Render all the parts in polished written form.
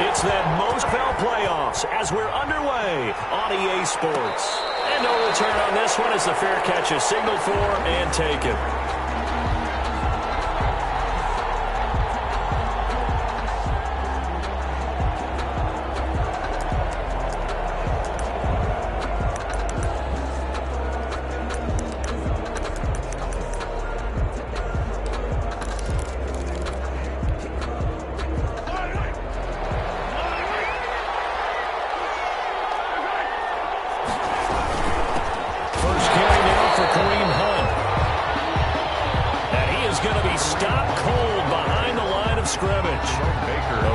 It's that most felt playoffs as we're underway on EA Sports. And no return on this one as the fair catch is signaled for and taken.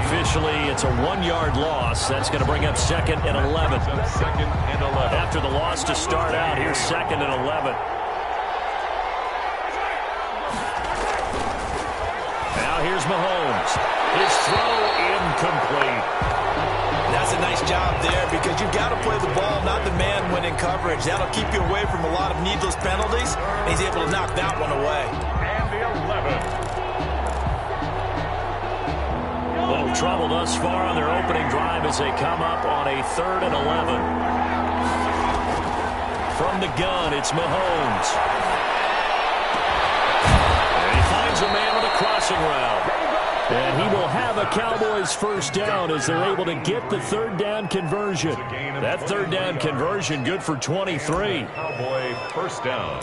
Officially, it's a 1-yard loss. That's going to bring up 2nd and 11. After the loss to start out, here's 2nd and 11. Now here's Mahomes. His throw incomplete. That's a nice job there because you've got to play the ball, not the man when in coverage. That'll keep you away from a lot of needless penalties. He's able to knock that one away. And the 11. Little trouble thus far on their opening drive as they come up on a 3rd and 11. From the gun, it's Mahomes. And he finds a man with a crossing route. And he will have a Cowboys first down as they're able to get the 3rd down conversion. That 3rd down conversion good for 23. Cowboy first down.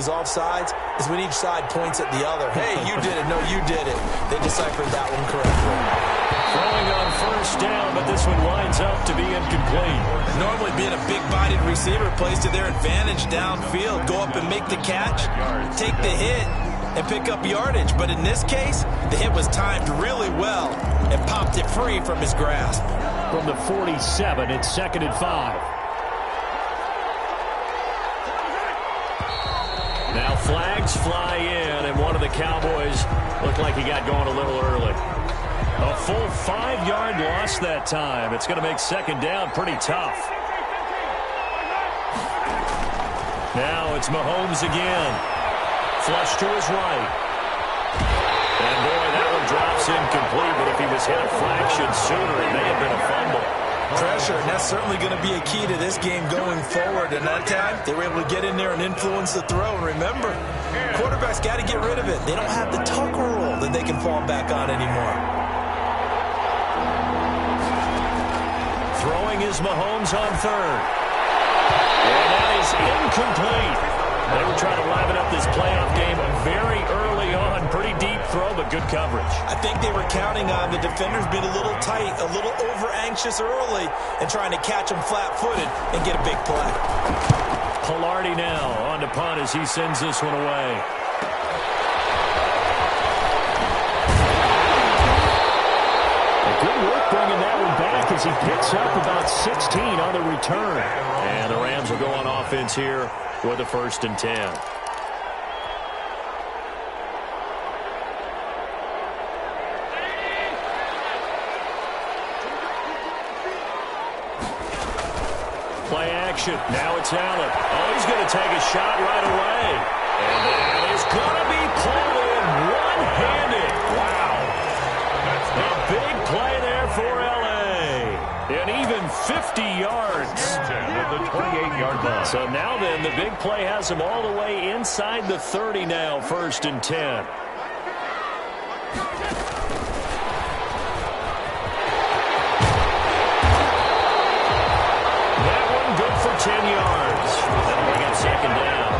Offsides is when each side points at the other. Hey, you did it. No, you did it. They deciphered that one correctly. Throwing on first down, but this one winds up to be incomplete. Normally being a big-bodied receiver plays to their advantage downfield. Go up and make the catch, take the hit, and pick up yardage. But in this case, the hit was timed really well and popped it free from his grasp. From the 47, it's 2nd and 5. Now flags fly in, and one of the Cowboys looked like he got going a little early. A full 5-yard loss that time. It's going to make 2nd down pretty tough. Now it's Mahomes again. Flush to his right. And boy, that one drops incomplete, but if he was hit a fraction sooner, it may have been a fumble. Pressure, and that's certainly going to be a key to this game going forward. And that time, they were able to get in there and influence the throw. And remember, quarterbacks got to get rid of it. They don't have the Tucker rule that they can fall back on anymore. Throwing is Mahomes on 3rd. And that is incomplete. They were trying to liven up this playoff game very early on. Pretty deep throw, but good coverage. I think they were counting on the defenders being a little tight, a little over-anxious early, and trying to catch them flat-footed and get a big play. Pilardi now on to punt as he sends this one away. Good work bringing that one back as he picks up about 16 on the return. And the Rams will go on offense here with a 1st and 10. Play action. Now it's Allen. Oh, he's going to take a shot right away. And that is going to be pulled in one-handed. Wow. A big play there for L.A. And even 50 yards. At the 28-yard line. So now then, the big play has him all the way inside the 30 now, 1st and 10. That one good for 10 yards. That'll bring up 2nd down.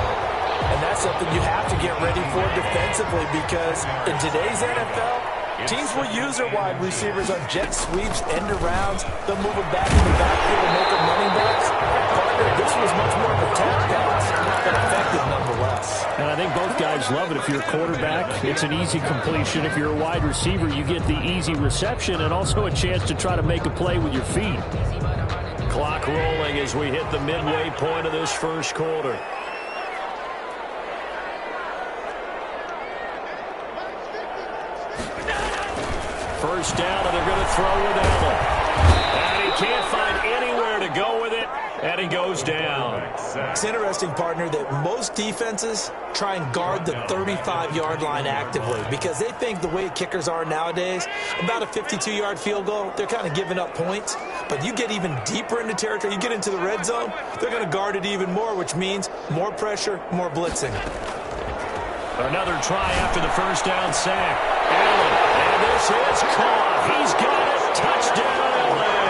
And that's something you have to get ready for defensively because in today's NFL, teams will use their wide receivers on jet sweeps, end arounds. They'll move them back in the backfield and make them running backs. Partner, this was much more of a tap pass, but effective nonetheless. And I think both guys love it. If you're a quarterback, it's an easy completion. If you're a wide receiver, you get the easy reception and also a chance to try to make a play with your feet. Clock rolling as we hit the midway point of this first quarter. First down, and they're going to throw with Allen. And he can't find anywhere to go with it, and he goes down. It's interesting, partner, that most defenses try and guard the 35-yard line actively because they think the way kickers are nowadays, about a 52-yard field goal, they're kind of giving up points. But you get even deeper into territory, you get into the red zone, they're going to guard it even more, which means more pressure, more blitzing. Another try after the first down sack. Allen, and this is caught. He's got it. Touchdown, LA.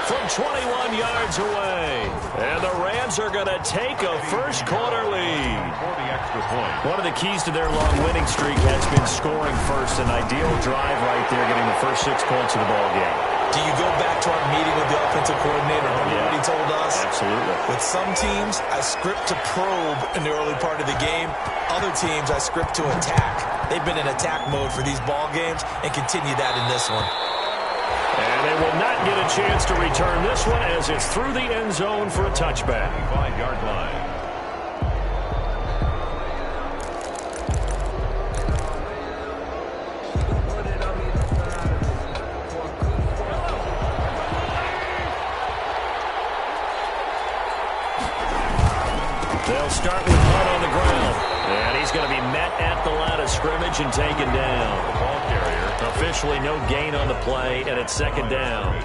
From 21 yards away. And the Rams are going to take a first quarter lead. For the extra point. One of the keys to their long winning streak has been scoring first. An ideal drive right there, getting the first 6 points of the ball game. Do you go back to our meeting with the offensive coordinator? Remember what he told us? Absolutely. With some teams, I script to probe in the early part of the game. Other teams, I script to attack. They've been in attack mode for these ball games and continue that in this one. And they will not get a chance to return this one as it's through the end zone for a touchback. 5-yard line. They'll start with Hunt on the ground. And he's going to be met at the line of scrimmage and taken down. The ball carrier. Officially no gain on the play, and it's second down.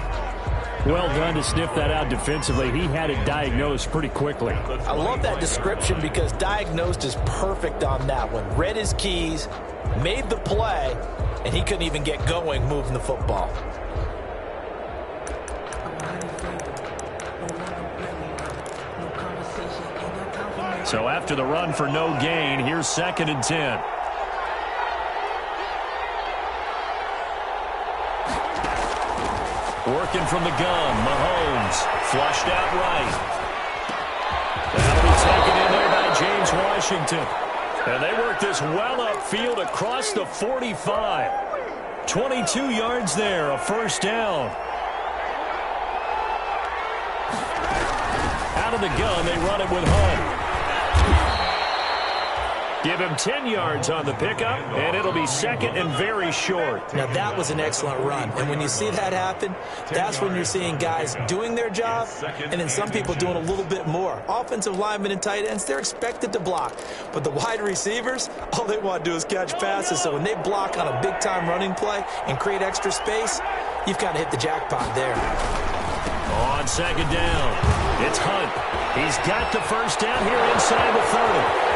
Well done to sniff that out defensively. He had it diagnosed pretty quickly. I love that description because diagnosed is perfect on that one. Read his keys, made the play, and he couldn't even get going moving the football. So after the run for no gain, here's 2nd and 10. Working from the gun, Mahomes flushed out right. That'll be taken in there by James Washington. And they work this well upfield across the 45. 22 yards there, a first down. Out of the gun, they run it with Hunt. Give him 10 yards on the pickup, and it'll be second and very short. Now, that was an excellent run. And when you see that happen, that's when you're seeing guys doing their job and then some people doing a little bit more. Offensive linemen and tight ends, they're expected to block. But the wide receivers, all they want to do is catch passes. So when they block on a big-time running play and create extra space, you've kind of hit the jackpot there. On second down, it's Hunt. He's got the first down here inside the 30.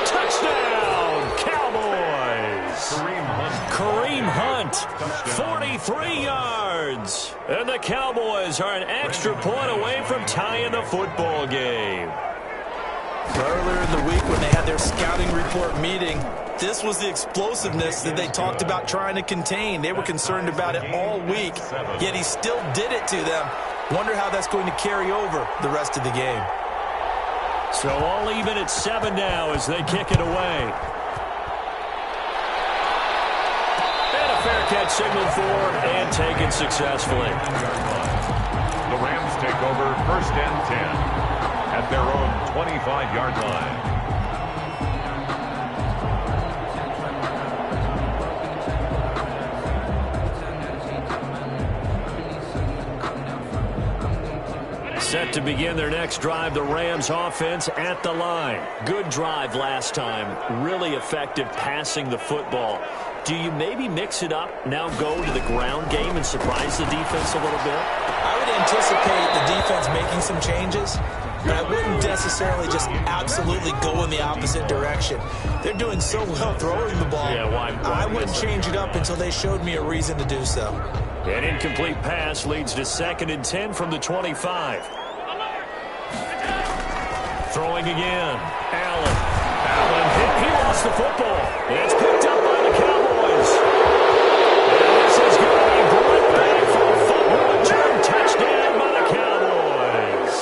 Touchdown, Cowboys! Kareem Hunt, 43 yards. And the Cowboys are an extra point away from tying the football game. Earlier in the week when they had their scouting report meeting, this was the explosiveness that they talked about trying to contain. They were concerned about it all week, yet he still did it to them. Wonder how that's going to carry over the rest of the game. So all even at 7 now as they kick it away. And a fair catch signaled for and taken successfully. The Rams take over 1st and 10 at their own 25-yard line. Set to begin their next drive, the Rams offense at the line. Good drive last time. Really effective passing the football. Do you maybe mix it up, now go to the ground game and surprise the defense a little bit? I would anticipate the defense making some changes, but I wouldn't necessarily just absolutely go in the opposite direction. They're doing so well throwing the ball. Yeah, why I wouldn't change it up until they showed me a reason to do so. An incomplete pass leads to 2nd and 10 from the 25. Throwing again. Allen. He lost the football. It's picked up by the Cowboys. And this is going to be brought back for a football return touchdown by the Cowboys.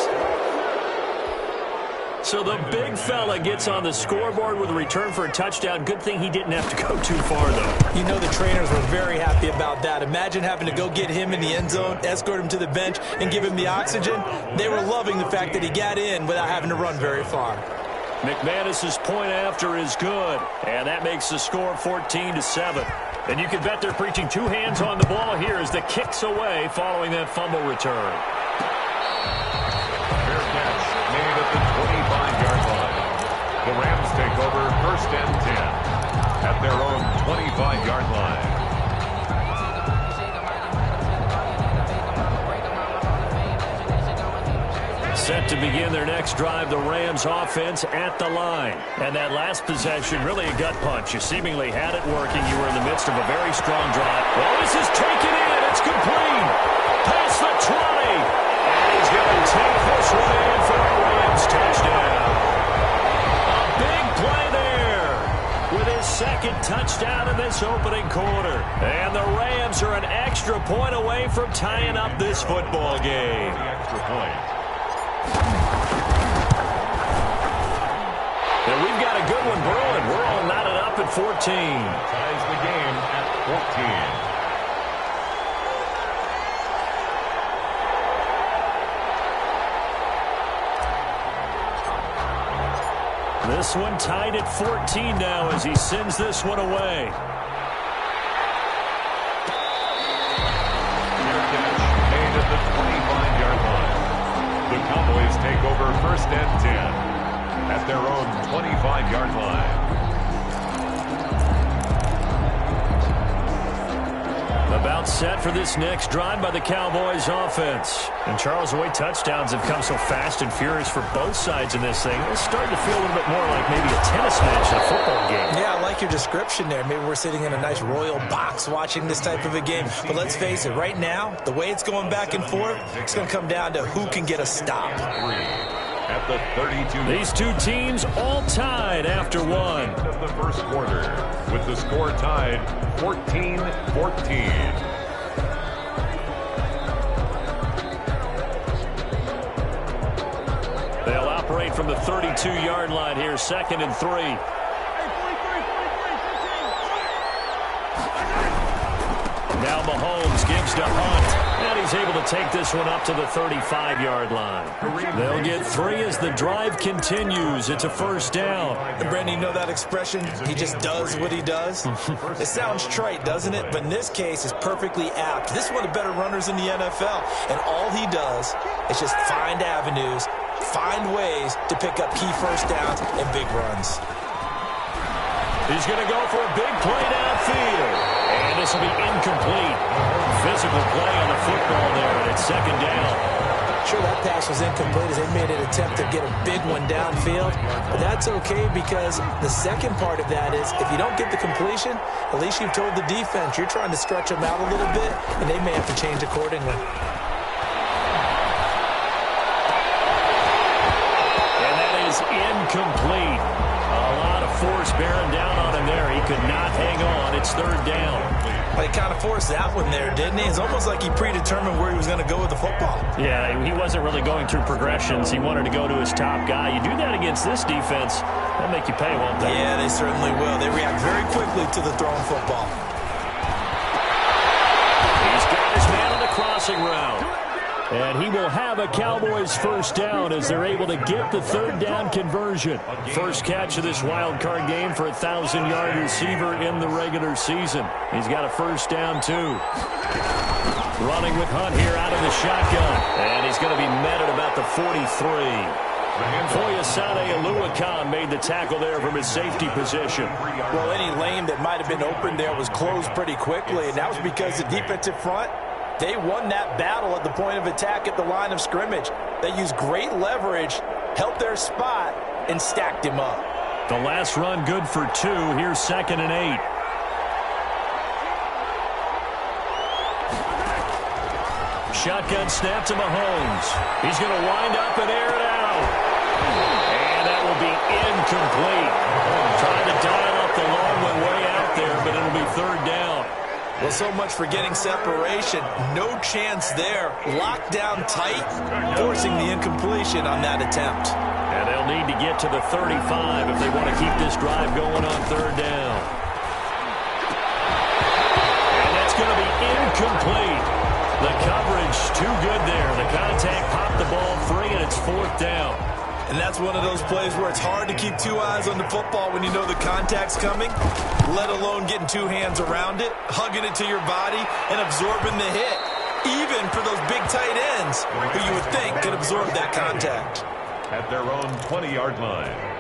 So the big fella gets on the scoreboard with a return for a touchdown. Good thing he didn't have to go too far, though. You know the trainers were very happy about that. Imagine having to go get him in the end zone, escort him to the bench, and give him the oxygen. They were loving the fact that he got in without having to run very far. McManus's point after is good, and that makes the score 14-7. And you can bet they're preaching two hands on the ball here as the kick's away following that fumble return. Fair catch made at the 25-yard line. The Rams take over 1st and 10 at their own 25-yard line. Set to begin their next drive, the Rams offense at the line. And that last possession, really a gut punch. You seemingly had it working. You were in the midst of a very strong drive. Well, this is taken in. It's complete. Past the 20. And he's going to take this one in for a Rams touchdown. A big play there with his second touchdown in this opening quarter. And the Rams are an extra point away from tying up this football game. The extra point. And we've got a good one brewing. We're all knotted up at 14. Ties the game at 14. This one tied at 14 now as he sends this one away. Fair catch made at the 25-yard line. The Cowboys take over 1st and 10 at their own 25-yard line. About set for this next drive by the Cowboys offense. And Charles, the way touchdowns have come so fast and furious for both sides in this thing, it's starting to feel a little bit more like maybe a tennis match in a football game. Yeah, I like your description there. Maybe we're sitting in a nice royal box watching this type of a game. But let's face it, right now, the way it's going back and forth, it's going to come down to who can get a stop. At the 32. These two teams all tied after one. Of the first quarter, with the score tied 14-14. They'll operate from the 32-yard line here, 2nd and 3. Now Mahomes gives to Hunt, and he's able to take this one up to the 35-yard line. They'll get 3 as the drive continues. It's a 1st down. And Brandon, you know that expression? He just does what he does? It sounds trite, doesn't it? But in this case, it's perfectly apt. This is one of the better runners in the NFL, and all he does is just find avenues, find ways to pick up key 1st downs and big runs. He's going to go for a big play downfield. And this will be incomplete. Physical play on the football there, and it's 2nd down. Sure, that pass was incomplete as they made an attempt to get a big one downfield. But that's okay because the second part of that is if you don't get the completion, at least you've told the defense you're trying to stretch them out a little bit, and they may have to change accordingly. And that is incomplete. A lot of force bearing down on him there. He could not hang on. It's 3rd down. Well, he kind of forced that one there, didn't he? It's almost like he predetermined where he was going to go with the football. Yeah, he wasn't really going through progressions. He wanted to go to his top guy. You do that against this defense, they'll make you pay, won't they? Yeah, they certainly will. They react very quickly to the thrown football. He's got his man on the crossing route. And he will have a Cowboys 1st down as they're able to get the 3rd down conversion. First catch of this wild card game for a 1,000-yard receiver in the regular season. He's got a 1st down, too. Running with Hunt here out of the shotgun. And he's going to be met at about the 43. Foyesade Oluwakan made the tackle there from his safety position. Well, any lane that might have been open there was closed pretty quickly, and that was because the defensive front, they won that battle at the point of attack at the line of scrimmage. They used great leverage, held their spot, and stacked him up. The last run good for 2. Here's 2nd and 8. Shotgun snap to Mahomes. He's going to wind up and air it out. And that will be incomplete. Trying to dial up the long one way out there, but it'll be 3rd down. Well, so much for getting separation. No chance there. Locked down tight, forcing the incompletion on that attempt. And And they'll need to get to the 35 if they want to keep this drive going on third down. And that's going to be incomplete. The coverage too good there. The contact popped the ball free, and it's fourth down. And that's one of those plays where it's hard to keep two eyes on the football when you know the contact's coming, let alone getting two hands around it, hugging it to your body, and absorbing the hit, even for those big tight ends who you would think could absorb that contact. At their own 20-yard line.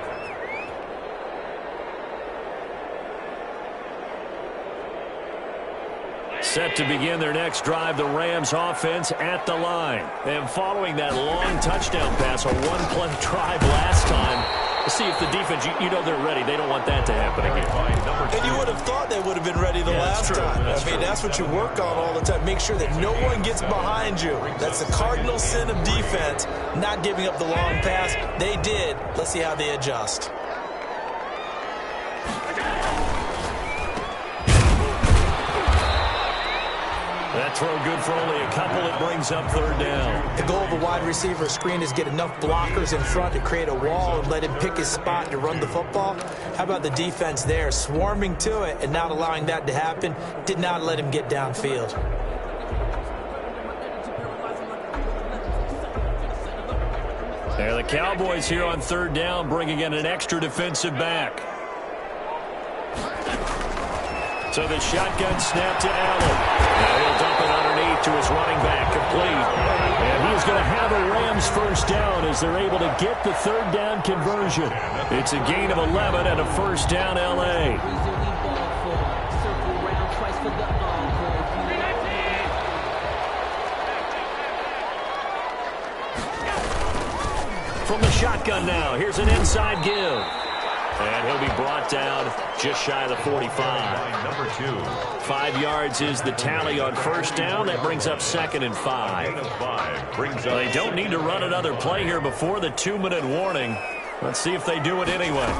Set to begin their next drive, the Rams offense at the line. And following that long touchdown pass, a one-play drive last time, to see if the defense, you know they're ready. They don't want that to happen again. And you would have thought they would have been ready the last time. That's what you work on all the time. Make sure that no one gets behind you. That's the cardinal sin of defense, not giving up the long pass. They did. Let's see how they adjust. That throw good for only a couple. It brings up third down. The goal of a wide receiver screen is get enough blockers in front to create a wall and let him pick his spot to run the football. How about the defense there, swarming to it and not allowing that to happen? Did not let him get downfield. There, the Cowboys here on third down, bringing in an extra defensive back. So the shotgun snap to Allen. Now he'll dump it underneath to his running back, complete. And he's going to have a Rams first down as they're able to get the third down conversion. It's a gain of 11 and a first down, L.A. From the shotgun now, here's an inside give. And he'll be brought down just shy of the 45. Number 2. 5 yards is the tally on first down. That brings up second and 5. They don't need to run another play here before the 2-minute warning. Let's see if they do it anyway.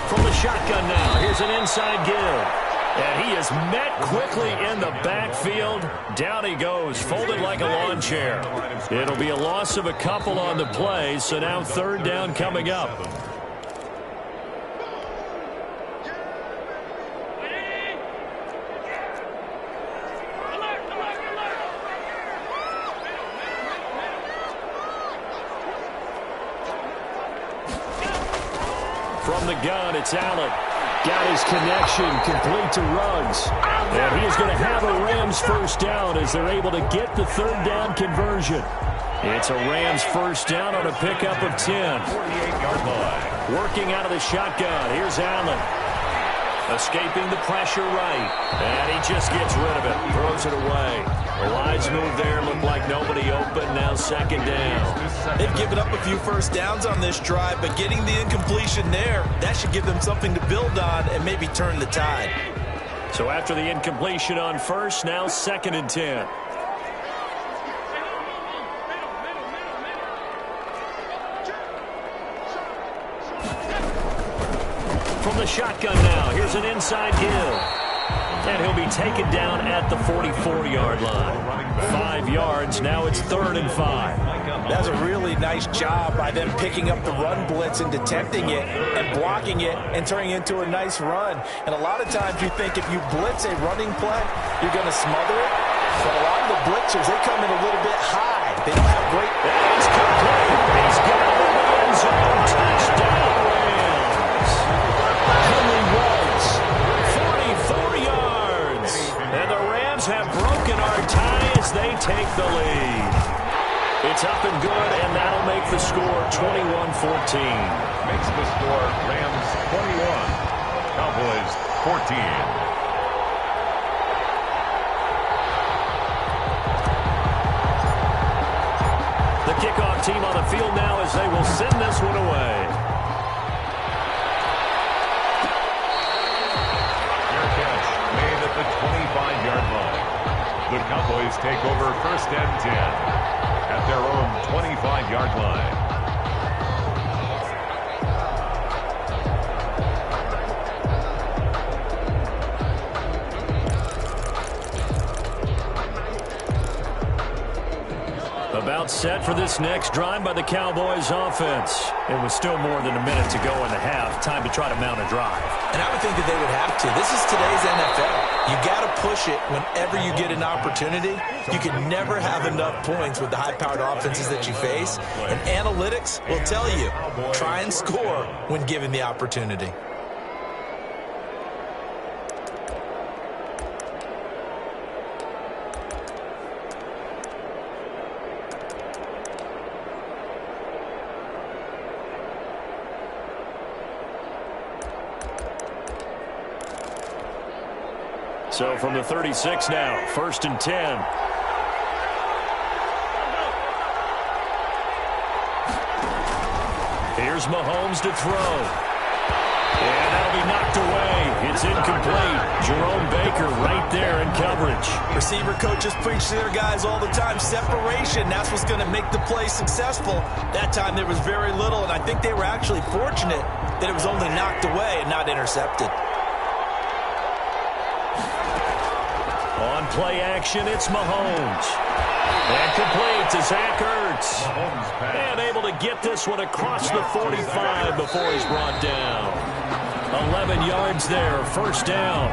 From the shotgun now, here's an inside give. And he is met quickly in the backfield. Down he goes, folded like a lawn chair. It'll be a loss of a couple on the play, so now third down coming up. From the gun, it's Allen. Got his connection, complete to Ruggs. And he is going to have a Rams first down as they're able to get the third down conversion. It's a Rams first down on a pickup of 10. 48-yard line. Working out of the shotgun, here's Allen. Escaping the pressure right. And he just gets rid of it, throws it away. The wise move there, looked like nobody open, now second down. They've given up a few first downs on this drive, but getting the incompletion there, that should give them something to build on and maybe turn the tide. So after the incompletion on first, now second and 10. From the shotgun now, here's an inside give. And he'll be taken down at the 44-yard line. 5 yards, now it's third and 5. That's a really nice job by them picking up the run blitz and detecting it and blocking it and turning it into a nice run. And a lot of times you think if you blitz a running play, you're going to smother it. But a lot of the blitzers, they come in a little bit high. They don't have great... It's complete. He's got it in the end zone. Touchdown, Rams. Henry Ruggs, 44 yards. And the Rams have broken our tie as they take the lead. It's up and good, and that'll make the score 21-14. Makes the score Rams 21, Cowboys 14. The kickoff team on the field now as they will send this one away. Fair catch made at the 25-yard line. The Cowboys take over first and 10 at their own 25-yard line. About set for this next drive by the Cowboys offense. It was still more than a minute to go in the half. Time to try to mount a drive. And I would think that they would have to. This is today's NFL. You got to push it whenever you get an opportunity. You can never have enough points with the high-powered offenses that you face. And analytics will tell you, try and score when given the opportunity. So from the 36 now, 1st and 10. Here's Mahomes to throw. And that'll be knocked away. It's incomplete. Jerome Baker right there in coverage. Receiver coaches preach to their guys all the time. Separation, that's what's going to make the play successful. That time there was very little, and I think they were actually fortunate that it was only knocked away and not intercepted. On play action, it's Mahomes. And complete to Zach Ertz. And able to get this one across the 45 before he's brought down. 11 yards there, 1st down.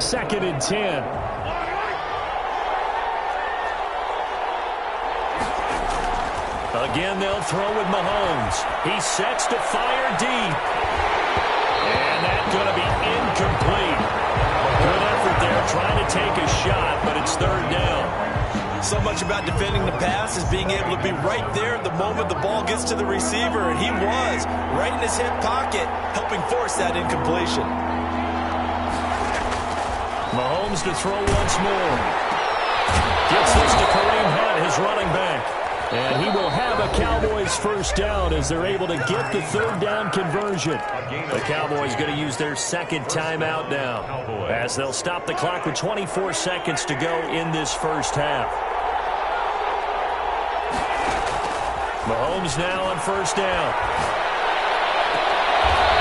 Second and 10. Again, they'll throw with Mahomes. He sets to fire deep. And that's going to be incomplete. Good effort there trying to take a shot, but it's 3rd down. So much about defending the pass is being able to be right there the moment the ball gets to the receiver, and he was right in his hip pocket, helping force that incompletion. Mahomes to throw once more. Gets this to Kareem Hunt, his running back. And he will have a Cowboys 1st down as they're able to get the 3rd down conversion. The Cowboys going to use their 2nd timeout now as they'll stop the clock with 24 seconds to go in this 1st half. Mahomes now on 1st down.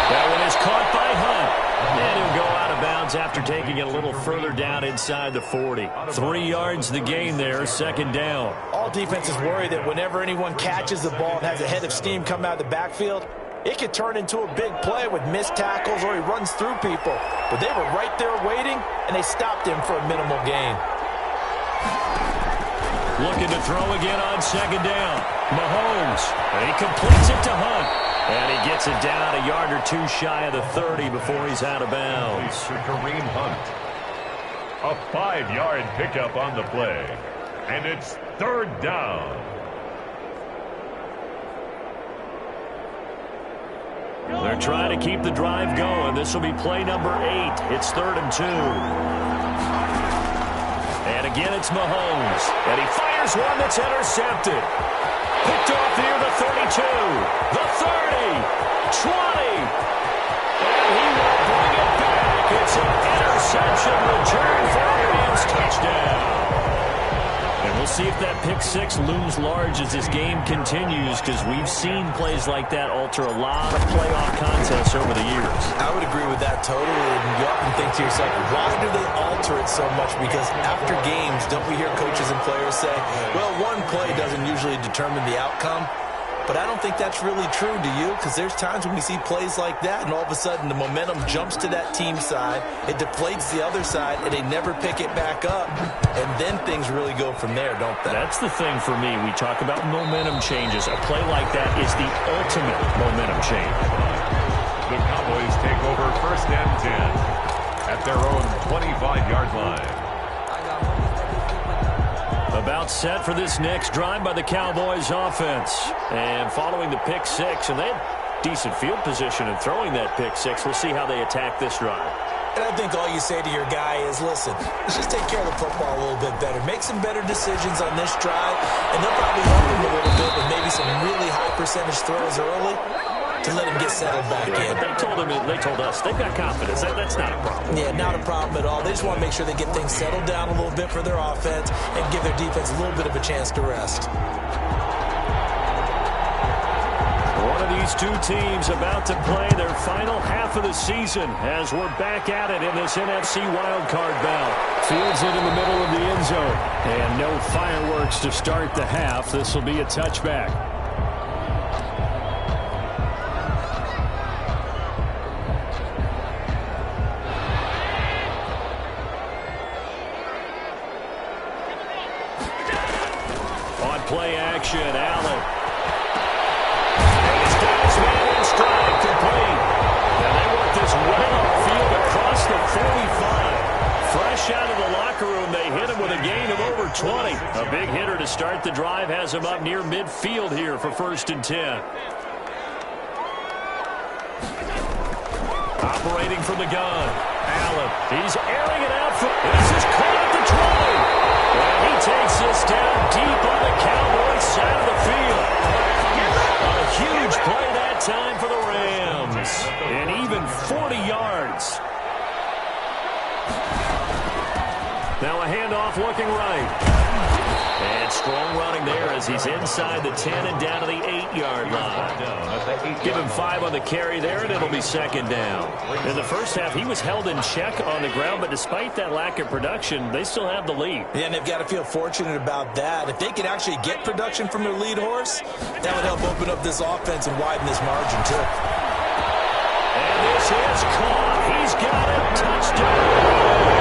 That one is caught by Hunt. And he'll go out of bounds after taking it a little further down inside the 40. 3 yards the gain there, 2nd down. All defenses worry that whenever anyone catches the ball and has a head of steam come out of the backfield, it could turn into a big play with missed tackles or he runs through people. But they were right there waiting, and they stopped him for a minimal gain. Looking to throw again on 2nd down. Mahomes, and he completes it to Hunt. And he gets it down a yard or 2 shy of the 30 before he's out of bounds. To Kareem Hunt. A 5-yard pickup on the play. And it's 3rd down. They're trying to keep the drive going. This will be play number 8. It's 3rd and 2. And again, it's Mahomes. And he fires one that's intercepted. Picked off near the 32, the 30, 20. And he will bring it back. It's an interception return for a Rams touchdown. And we'll see if that pick 6 looms large as this game continues, because we've seen plays like that alter a lot of playoff contests over the years. I would agree with that totally. And you often think to yourself, why do they alter it so much? Because after games, don't we hear coaches and players say, well, one play doesn't usually determine the outcome? But I don't think that's really true, do you? Because there's times when we see plays like that, and all of a sudden the momentum jumps to that team side, it deflates the other side, and they never pick it back up. And then things really go from there, don't they? That's the thing for me. We talk about momentum changes. A play like that is the ultimate momentum change. The Cowboys take over 1st and 10 at their own 25-yard line. About set for this next drive by the Cowboys offense. And following the pick 6, and they had decent field position in throwing that pick 6. We'll see how they attack this drive. And I think all you say to your guy is, listen, let's just take care of the football a little bit better. Make some better decisions on this drive, and they'll probably help him a little bit with maybe some really high percentage throws early. to let him get settled back in. They told us they've got confidence. That's not a problem. Yeah, not a problem at all. They just want to make sure they get things settled down a little bit for their offense and give their defense a little bit of a chance to rest. One of these two teams about to play their final half of the season as we're back at it in this NFC wildcard bout. Fields it in the middle of the end zone. And no fireworks to start the half. This will be a touchback. On play action, Allen. Man in stride, complete. And they work this right upfield across the 45. Fresh out of the locker room, they hit him with a gain of over 20. A big hitter to start the drive has him up near midfield here for 1st and 10. Operating from the gun. Allen, he's airing it out. This is caught at the 20. And he takes this down deep on the Cowboys side of the field. A huge play that time for the Rams. And even 40 yards. Now a handoff looking right. And strong running there as he's inside the 10 and down to the 8-yard line. Give him 5 on the carry there, and it'll be 2nd down. In the first half, he was held in check on the ground, but despite that lack of production, they still have the lead. Yeah, and they've got to feel fortunate about that. If they could actually get production from their lead horse, that would help open up this offense and widen this margin, too. And this is caught. He's got it. Touchdown.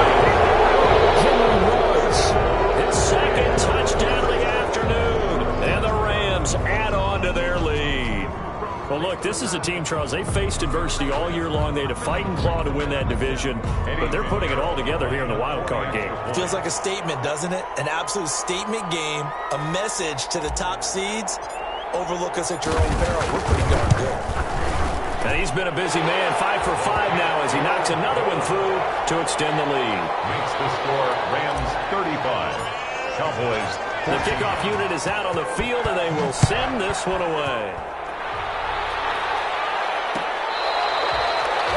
His 2nd touchdown of the afternoon. And the Rams add on to their lead. Well, look, this is a team, Charles, they faced adversity all year long. They had to fight and claw to win that division, but they're putting it all together here in the wild card game. It feels like a statement, doesn't it? An absolute statement game, a message to the top seeds. Overlook us at your own peril. We're pretty darn good. And he's been a busy man, 5 for 5 now as he knocks another one through to extend the lead. Makes the score Rams 35, Cowboys 14. The kickoff unit is out on the field, and they will send this one away.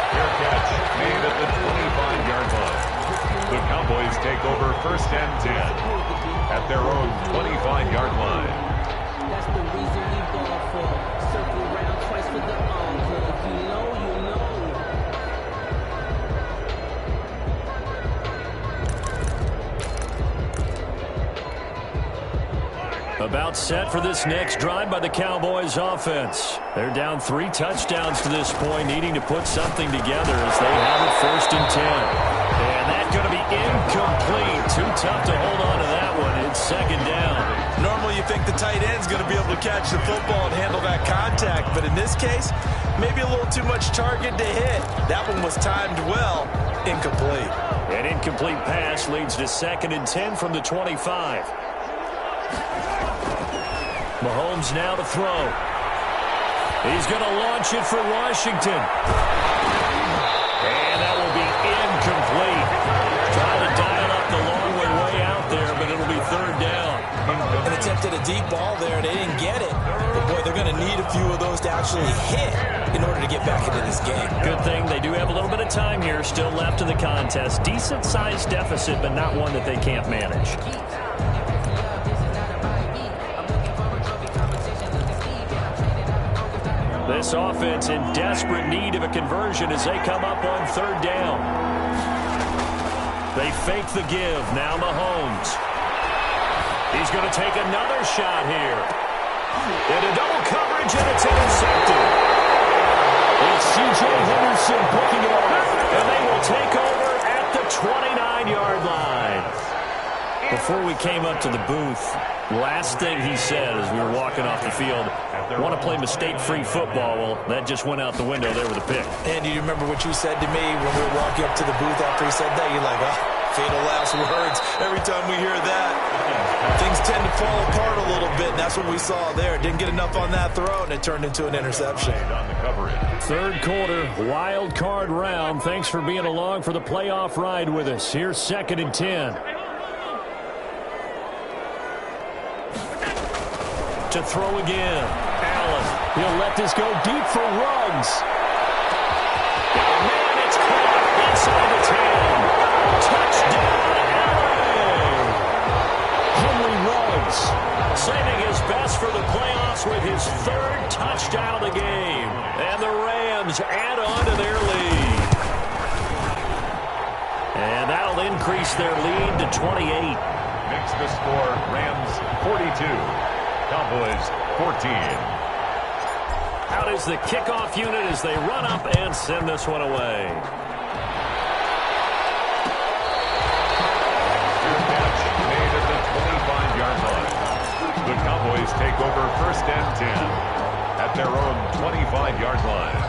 Fair catch made at the 25-yard line. The Cowboys take over 1st and 10 at their own 25-yard line. That's the reason we ball for. Circle around twice for the encore. You know. About set for this next drive by the Cowboys offense. They're down 3 touchdowns to this point, needing to put something together as they have it 1st and 10. And that's going to be incomplete. Too tough to hold on to that one. It's 2nd down. Normally you think the tight end's going to be able to catch the football and handle that contact, but in this case, maybe a little too much target to hit. That one was timed well. Incomplete. An incomplete pass leads to 2nd and 10 from the 25. Mahomes now to throw. He's going to launch it for Washington. And that will be incomplete. Trying to dial up the long way out there, but it'll be 3rd down. An attempt at a deep ball there. They didn't get it. But, boy, they're going to need a few of those to actually hit in order to get back into this game. Good thing they do have a little bit of time here still left in the contest. Decent-sized deficit, but not one that they can't manage. This offense in desperate need of a conversion as they come up on 3rd down. They fake the give. Now Mahomes. He's going to take another shot here. Into double coverage, and it's intercepted. It's C.J. Henderson picking it up. And they will take over at the 29-yard line. Before we came up to the booth, last thing he said as we were walking off the field, want to play mistake-free football. Well, that just went out the window there with a pick. And do you remember what you said to me when we were walking up to the booth after he said that? You're like, oh, fatal last words. Every time we hear that, things tend to fall apart a little bit, and that's what we saw there. Didn't get enough on that throw, and it turned into an interception. On the coverage. 3rd quarter, wild card round. Thanks for being along for the playoff ride with us. Here's 2nd and 10. To throw again. Allen. He'll let this go deep for Ruggs. Man, it's caught inside the 10. Touchdown, LA! Henry Ruggs Saving his best for the playoffs with his third touchdown of the game. And the Rams add on to their lead. And that'll increase their lead to 28. Makes the score Rams 42, Cowboys 14. Out is the kickoff unit as they run up and send this one away. Catch made at the 25-yard line. The Cowboys take over first and 10 at their own 25-yard line.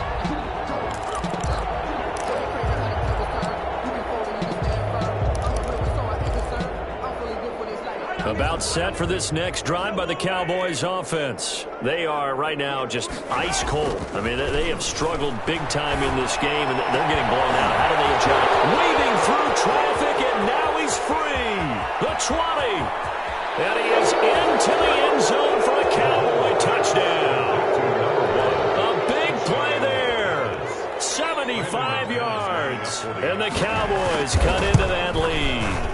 About set for this next drive by the Cowboys offense. They are right now just ice cold. I mean, they have struggled big time in this game, and they're getting blown out. How do they adjust? Weaving through traffic, and now he's free. The 20. And he is into the end zone for a Cowboy touchdown. A big play there. 75 yards. And the Cowboys cut into that lead.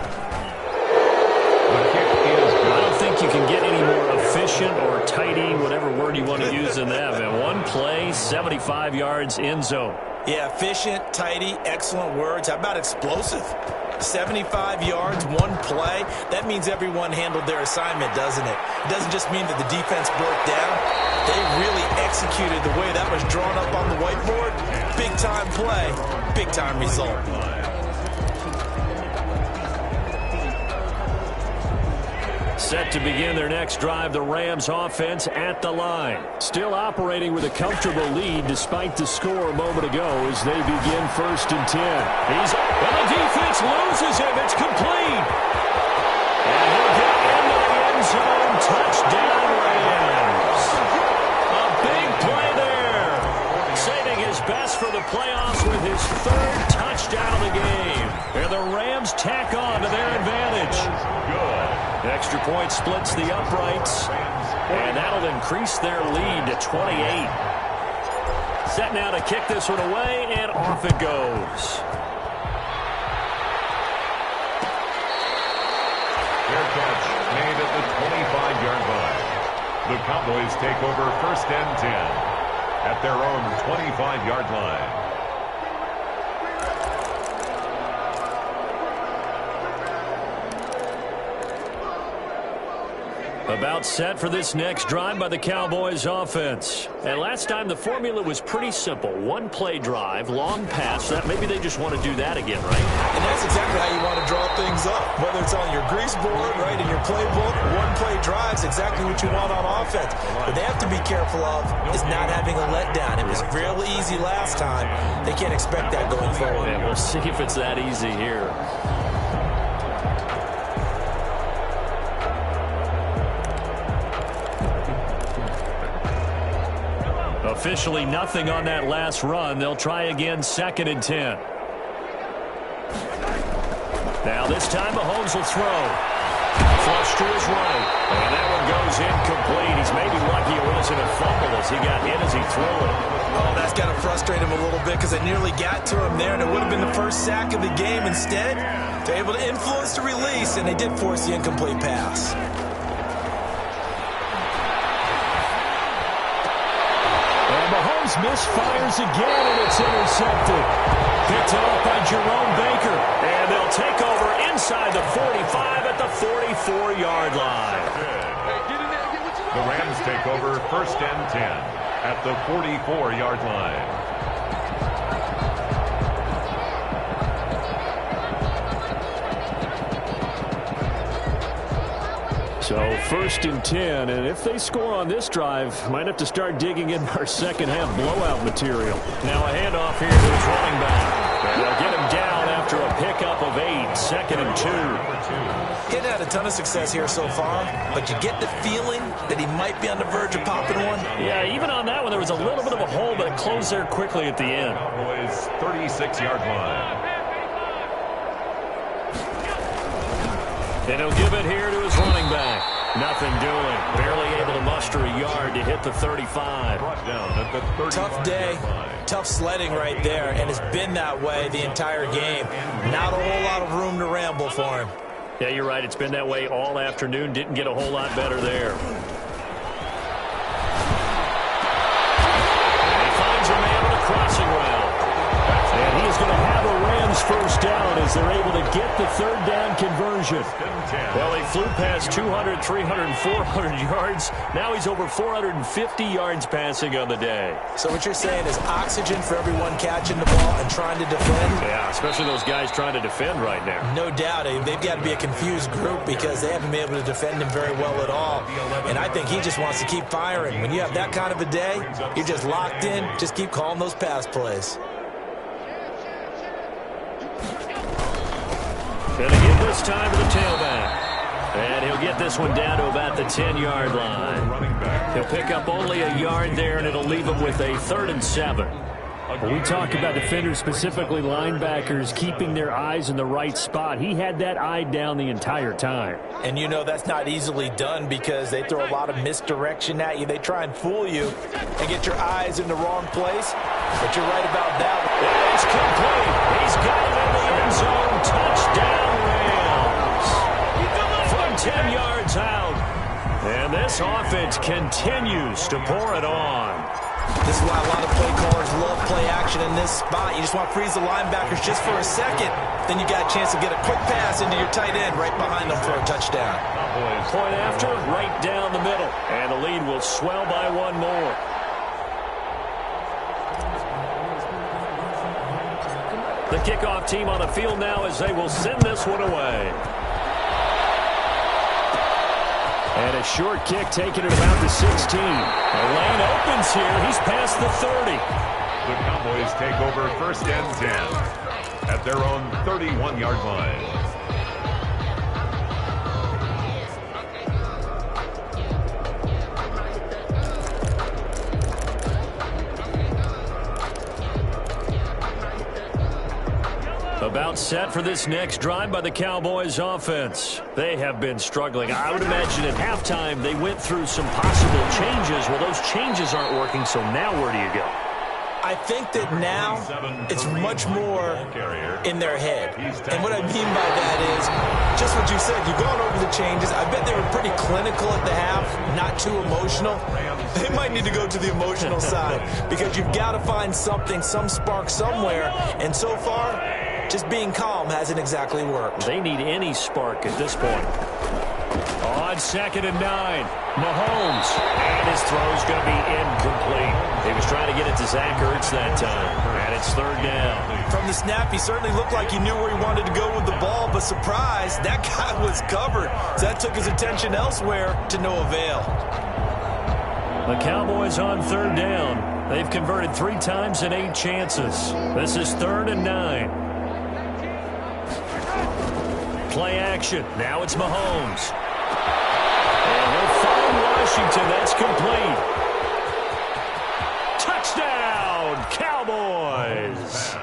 I don't think you can get any more efficient or tidy, whatever word you want to use in that. Man, one play, 75 yards, end zone. Yeah, efficient, tidy, excellent words. How about explosive? 75 yards, one play. That means everyone handled their assignment, doesn't it? It doesn't just mean that the defense broke down. They really executed the way that was drawn up on the whiteboard. Big-time play, big-time result. Set to begin their next drive, the Rams offense at the line. still operating with a comfortable lead despite the score a moment ago as they begin first and 10. And the defense loses him. It's complete. And he'll get into the end zone. Touchdown, Rams. A big play there. Saving his best for the playoffs with his third touchdown of the game. And the Rams tack on to their advantage. Extra point splits the uprights, and that'll increase their lead to 28. Set now to kick this one away, and off it goes. Fair catch made at the 25-yard line. The Cowboys take over first and 10 at their own 25-yard line. About set for this next drive by the Cowboys offense. And last time the formula was pretty simple. One play drive, long pass. Maybe they just want to do that again, right? And that's exactly how you want to draw things up. Whether it's on your grease board, right, in your playbook, one play drives exactly what you want on offense. What they have to be careful of is not having a letdown. It was real easy last time. They can't expect that going forward. And we'll see if it's that easy here. Officially nothing on that last run. They'll try again, second and 10. Now this time Mahomes will throw. Flush to his right. And that one goes incomplete. He's maybe lucky it wasn't a fumble as he got hit as he threw it. Oh, that's got to frustrate him a little bit because they nearly got to him there, and it would have been the first sack of the game. Instead, they're able to influence the release, and they did force the incomplete pass. Mahomes misfires again, and it's intercepted. Picked off by Jerome Baker. And they'll take over inside the 45 at the 44-yard line. The Rams take over first and 10 at the 44-yard line. So first and 10, and if they score on this drive, might have to start digging in our second half blowout material. Now a handoff here to his running back. And they'll get him down after a pickup of 8, second and 2. He's had a ton of success here so far, but you get the feeling that he might be on the verge of popping one. Yeah, even on that one, there was a little bit of a hole, but it closed there quickly at the end. Cowboys 36-yard line. And he'll give it here to his running back. Nothing doing. Barely able to muster a yard to hit the 35. Brought down at the 35. Tough day, tough sledding right there, and it's been that way the entire game. Not a whole lot of room to ramble for him. Yeah, you're right. It's been that way all afternoon. Didn't get a whole lot better there. And he finds a man on a crossing route. And he is going to have a Rams first down as they're able to get the third down conversion. Well, he flew past 200, 300, 400 yards. Now he's over 450 yards passing on the day. So what you're saying is oxygen for everyone catching the ball and trying to defend? Yeah, especially those guys trying to defend right now. No doubt. They've got to be a confused group because they haven't been able to defend him very well at all. And I think he just wants to keep firing. When you have that kind of a day, you're just locked in. Just keep calling those pass plays. Going to give this time to the tailback. And he'll get this one down to about the 10-yard line. He'll pick up only a yard there, and it'll leave him with a 3rd and 7. When we talk about defenders, specifically linebackers, keeping their eyes in the right spot, he had that eye down the entire time. And you know that's not easily done because they throw a lot of misdirection at you. They try and fool you and get your eyes in the wrong place. But you're right about that. It's complete. He's got it in the end zone. Touchdown, Rams. From 10 yards out. And this offense continues to pour it on. This is why a lot of play callers love play action in this spot. You just want to freeze the linebackers just for a second. Then you got a chance to get a quick pass into your tight end right behind them for a touchdown. Point after, right down the middle. And the lead will swell by one more. The kickoff team on the field now as they will send this one away. And a short kick taken at about the 16. The lane opens here. He's past the 30. The Cowboys take over 1st and 10 at their own 31-yard line. About set for this next drive by the Cowboys offense. They have been struggling. I would imagine at halftime they went through some possible changes. Well, those changes aren't working, so now where do you go? I think that now it's much more in their head. And what I mean by that is just what you said. You've gone over the changes. I bet they were pretty clinical at the half, not too emotional. They might need to go to the emotional side because you've got to find something, some spark somewhere. And so far, just being calm hasn't exactly worked. They need any spark at this point. On 2nd and 9, Mahomes. And his throw's going to be incomplete. He was trying to get it to Zach Ertz that time. And it's 3rd down. From the snap, he certainly looked like he knew where he wanted to go with the ball, but surprise, that guy was covered. So that took his attention elsewhere to no avail. The Cowboys on 3rd down. They've converted 3 times in 8 chances. This is 3rd and 9. Play action. Now it's Mahomes. And he'll find Washington. That's complete. Touchdown, Cowboys.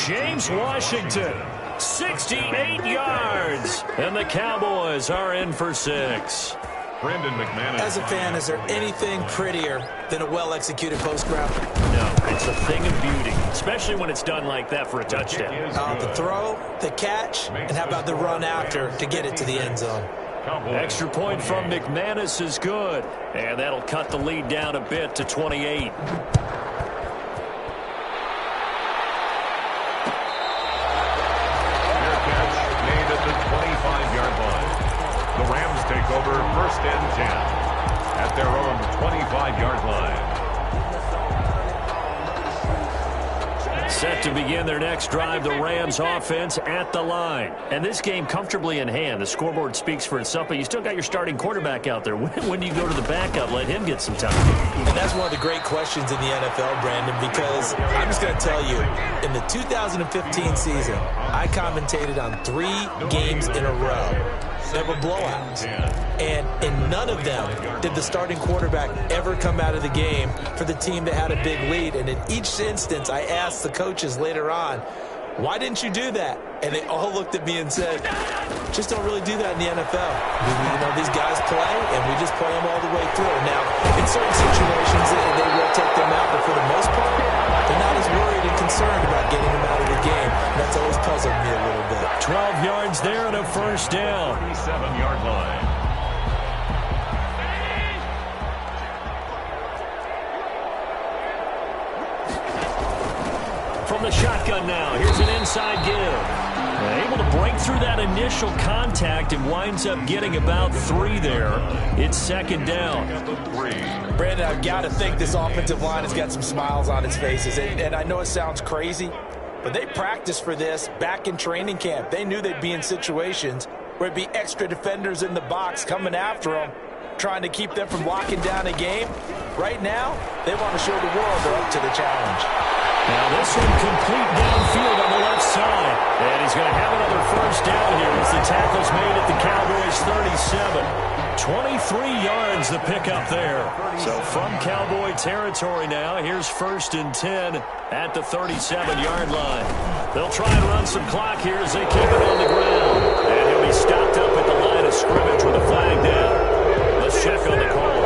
James Washington, 68 yards. And the Cowboys are in for 6. Brendan McManus. As a fan, is there anything prettier than a well-executed post route? No, it's a thing of beauty, especially when it's done like that for a touchdown. The throw, the catch, and how about the run after to get it to the end zone? Extra point from McManus is good, and that'll cut the lead down a bit to 28. The Rams take over 1st and 10 at their own 25-yard line. Set to begin their next drive, the Rams offense at the line. And this game comfortably in hand. The scoreboard speaks for itself, but you still got your starting quarterback out there. When do you go to the backup, let him get some time? And that's one of the great questions in the NFL, Brandon, because I'm just going to tell you, in the 2015 season, I commentated on 3 games in a row that were blowouts. And in none of them did the starting quarterback ever come out of the game for the team that had a big lead. And in each instance, I asked the coaches later on, why didn't you do that? And they all looked at me and said, just don't really do that in the NFL. These guys play, and we just play them all the way through. Now, in certain situations, they will take them out, but for the most part, they're not as worried and concerned about getting them out of the game. And that's always puzzled me a little bit. 12 yards there and a first down. 37-yard line. From the shotgun now, here's an inside give. Able to break through that initial contact and winds up getting about 3 there. It's second down. Brandon, I've got to think this offensive line has got some smiles on its faces. And I know it sounds crazy, but they practiced for this back in training camp. They knew they'd be in situations where it'd be extra defenders in the box coming after them, trying to keep them from locking down a game. Right now, they want to show the world they're up to the challenge. Now this one complete downfield on the left side. And he's going to have another first down here as the tackle's made at the Cowboys' 37. 23 yards the pickup there. So from Cowboy territory now, here's 1st and 10 at the 37-yard line. They'll try and run some clock here as they keep it on the ground. And he'll be stopped up at the line of scrimmage with a flag down. Let's check on the call.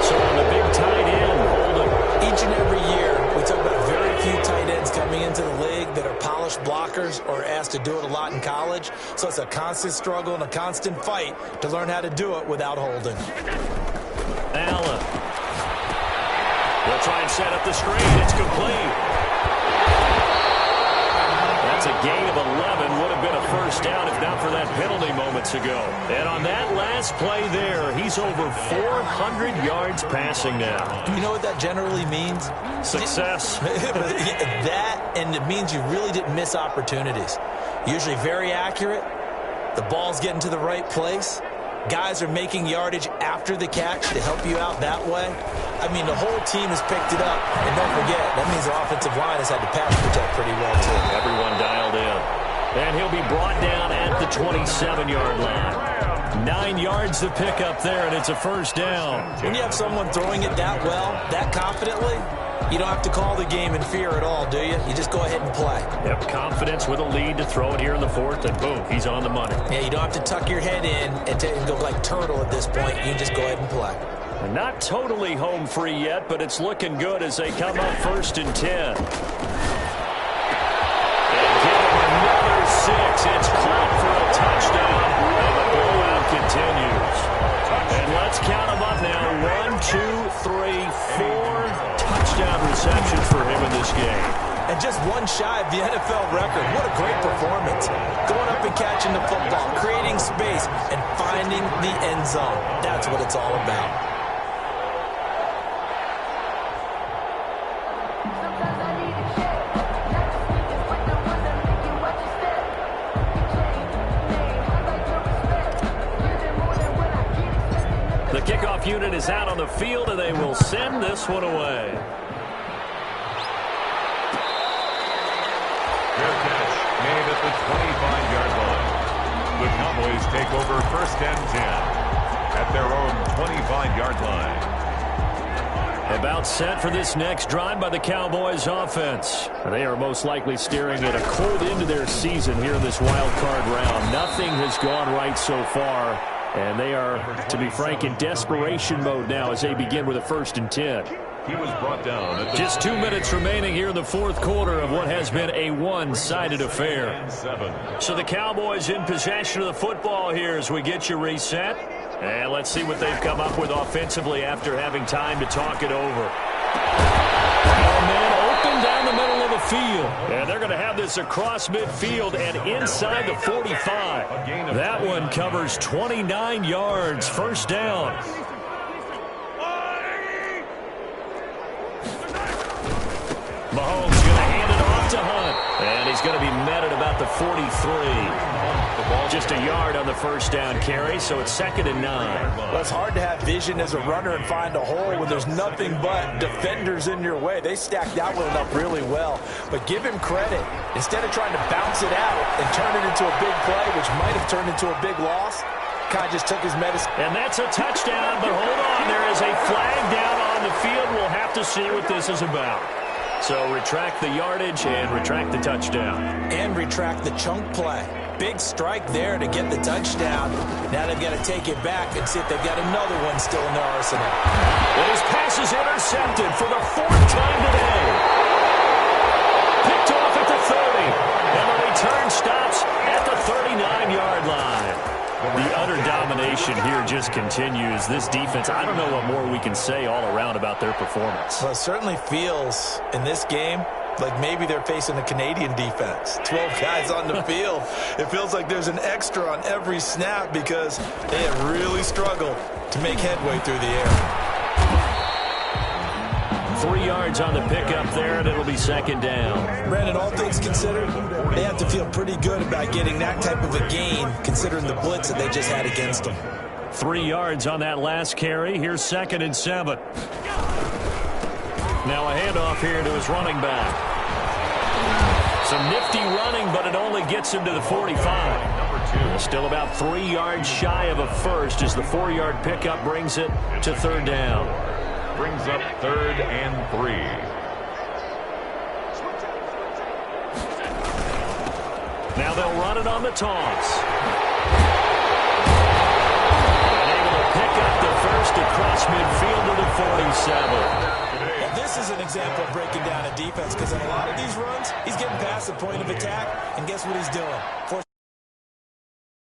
So on the big tight end, holding. Each and every year, we talk about very few tight ends coming into the league that are polished blockers or asked to do it a lot in college. So it's a constant struggle and a constant fight to learn how to do it without holding. Allen. They'll try and set up the screen. It's complete. That's a gain of 11. Would have been a first down if not for that penalty moments ago. And on that last play there, he's over 400 yards passing now. You know what that generally means? Success. That, and it means you really didn't miss opportunities. Usually very accurate. The ball's getting to the right place. Guys are making yardage after the catch to help you out that way. I mean, the whole team has picked it up. And don't forget, that means the offensive line has had to pass protect pretty well, too. Everyone dialed in. And he'll be brought down at the 27-yard line. 9 yards to pick up there, and it's a first down. When you have someone throwing it that well, that confidently, you don't have to call the game in fear at all, do you? You just go ahead and play. Yep, confidence with a lead to throw it here in the 4th, and boom, he's on the money. Yeah, you don't have to tuck your head in and go like turtle at this point. You can just go ahead and play. And not totally home free yet, but it's looking good as they come up 1st and 10. And give him another 6. It's caught for a touchdown, and the blowout continues. And let's count them up now. 1, 2, 3, 4 touchdown receptions for him in this game. And just one shy of the NFL record. What a great performance. Going up and catching the football, creating space, and finding the end zone. That's what it's all about. The kickoff unit is out on the field, and they will send this one away. Fair catch made at the 25-yard line. The Cowboys take over 1st and 10 at their own 25-yard line. About set for this next drive by the Cowboys offense. They are most likely staring at a cold end to their season here in this wild card round. Nothing has gone right so far. And they are, to be frank, in desperation mode now as they begin with a 1st and 10. He was brought down at the Just 2 minutes remaining here in the 4th quarter of what has been a one-sided affair. 7. So the Cowboys in possession of the football here as we get you reset. And let's see what they've come up with offensively after having time to talk it over. And then open down the middle of the field. And they're going to have this across midfield and inside the 45. That one covers 29 yards. First down. Mahomes going to hand it off to Hunt. And he's going to be met at about the 43. The ball just a yard on the first down carry, so it's 2nd and 9. Well, it's hard to have vision as a runner and find a hole when there's nothing but defenders in your way. They stacked that one up really well. But give him credit. Instead of trying to bounce it out and turn it into a big play, which might have turned into a big loss, kind of just took his medicine. And that's a touchdown, but hold on. There is a flag down on the field. We'll have to see what this is about. So retract the yardage and retract the touchdown. And retract the chunk play. Big strike there to get the touchdown. Now they've got to take it back and see if they've got another one still in their arsenal. And his pass is intercepted for the 4th time today. Picked off at the 30. And the return stops at the 39-yard line. The utter domination here just continues. This defense, I don't know what more we can say all around about their performance. Well, it certainly feels in this game like maybe they're facing a Canadian defense. 12 guys on the field. It feels like there's an extra on every snap because they have really struggled to make headway through the air. 3 yards on the pickup there, and it'll be 2nd down. Brandon, all things considered, they have to feel pretty good about getting that type of a gain considering the blitz that they just had against them. 3 yards on that last carry. Here's 2nd and 7. Now a handoff here to his running back. Some nifty running, but it only gets him to the 45. Still about 3 yards shy of a first as the 4-yard pickup brings it to 3rd down. Brings up 3rd and 3. Now they'll run it on the toss. And able to pick up the first across midfield to the 47. This is an example of breaking down a defense because in a lot of these runs, he's getting past the point of attack, and guess what he's doing?